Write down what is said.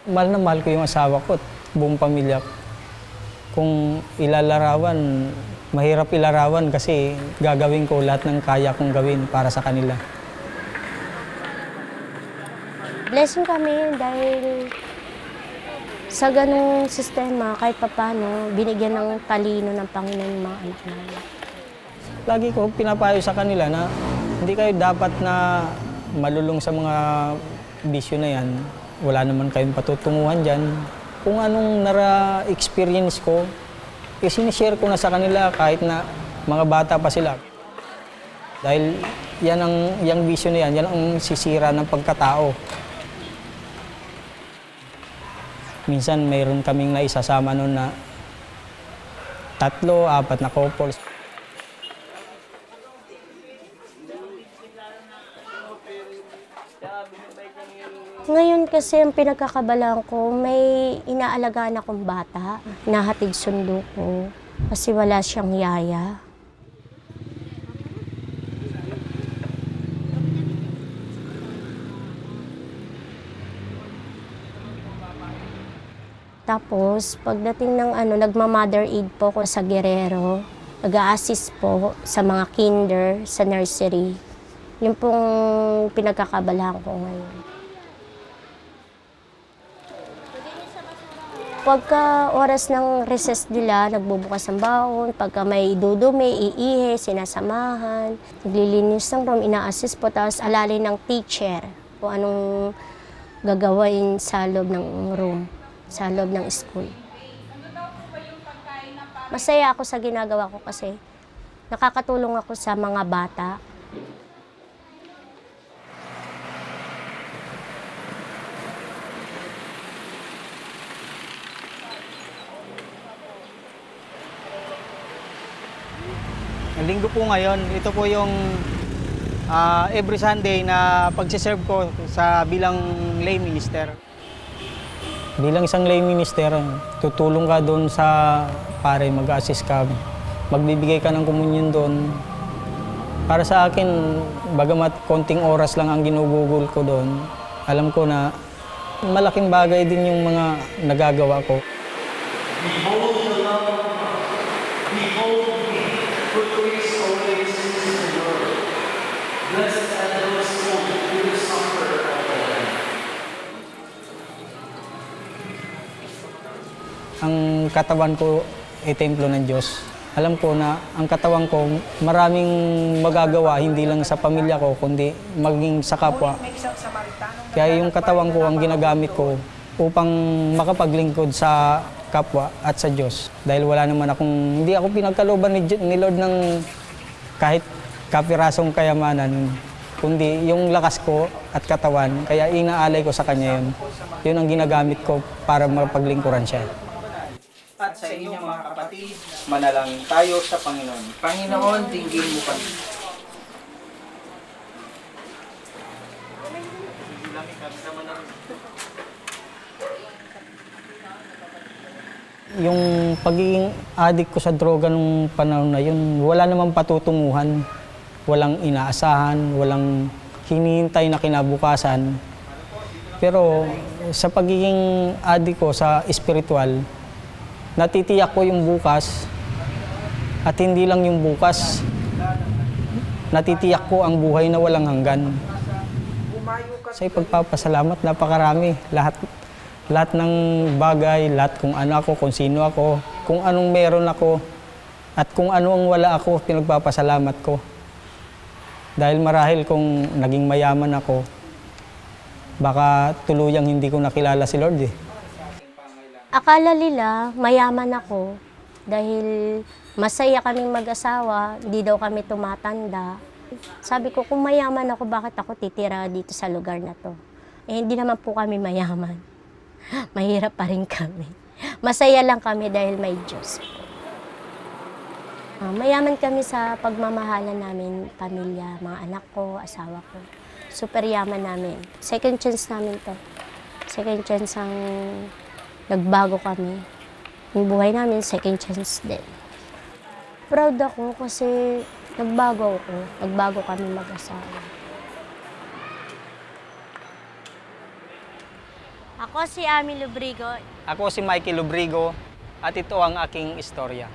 Mahal na mahal ko yung asawa ko at buong pamilya ko. Kung ilalarawan, mahirap ilarawan kasi gagawin ko lahat ng kaya kong gawin para sa kanila. Blessing kami dahil sa ganung sistema, kahit papano, binigyan ng talino ng Panginoon yung mga anak namin. Lagi ko pinapayo sa kanila na hindi kayo dapat na malulong sa mga bisyo na yan. Wala naman kayong patutunguhan dyan. Kung anong nara-experience ko, sinishare ko na sa kanila kahit na mga bata pa sila. Dahil yung bisyo na yan ang sisira ng pagkatao. Minsan mayroon kaming naisasama noon na 3, 4 na couples. Ngayon kasi ang pinagkakabalaan ko, may inaalagaan akong bata, nahatid sundo ko kasi wala siyang yaya. Tapos, pagdating ng nagma-mother aid po ko sa Guerrero, nag-a-assist po sa mga kinder, sa nursery. Yun pong pinagkakabalaan ko ngayon. Pagka oras ng recess nila, nagbubukas ng baon. Pagka may dudumi, iihe, sinasamahan. Naglilinis ng room, ina-assist po. Tapos alalay ng teacher kung anong gagawin sa loob ng room, sa loob ng school. Masaya ako sa ginagawa ko kasi nakakatulong ako sa mga bata. Linggo po ngayon, ito po yung every Sunday na pagsiserve ko bilang lay minister. Bilang isang lay minister, tutulong ka doon sa pare, mag-assist ka, magbibigay ka ng komunyon doon. Para sa akin, bagamat konting oras lang ang ginugugol ko doon, alam ko na malaking bagay din yung mga nagagawa ko. Behold the love of God. Behold me, who takes away sins of the world. Blessed are those who will suffer of the Lord. Ang katawan ko ay templo ng Diyos. Alam ko na ang katawan ko maraming magagawa, hindi lang sa pamilya ko, kundi maging sa kapwa. Kaya yung katawan ko ang ginagamit ko upang makapaglingkod sa kapwa at sa Diyos. Dahil hindi ako pinagkalooban ni Lord ng kahit kapirasong kayamanan, kundi yung lakas ko at katawan, kaya inaalay ko sa Kanya yun. Yun ang ginagamit ko para mapaglingkuran siya. At sa inyo mga kapatid, manalangin tayo sa Panginoon. Panginoon, dinggin mo kami. Yung pagiging addict ko sa droga nung panahon na yun, wala namang patutunguhan. Walang inaasahan, walang hinihintay na kinabukasan. Pero sa pagiging addict ko sa spiritual, natitiyak ko yung bukas at hindi lang yung bukas, natitiyak ko ang buhay na walang hanggan. Sa ipagpapasalamat, napakarami. Lahat ng bagay, lahat kung ano ako, kung sino ako, kung anong meron ako, at kung ano ang wala ako, pinagpapasalamat ko. Dahil marahil kung naging mayaman ako, baka tuluyang hindi ko nakilala si Lord eh. Akala nila mayaman ako dahil masaya kaming mag-asawa, hindi daw kami tumatanda. Sabi ko, kung mayaman ako, bakit ako titira dito sa lugar na to? Eh, hindi naman po kami mayaman. Mahirap pa rin kami. Masaya lang kami dahil may Diyos po. Mayaman kami sa pagmamahalan namin, pamilya, mga anak ko, asawa ko. Super yaman namin. Second chance namin to. Second chance ang nagbago kami. Yung buhay namin, second chance din. Proud ako kasi nagbago ako. Nagbago kami mag-asawa. Ako si Ami Lubrigo. Ako si Mikey Lubrigo at ito ang aking istorya.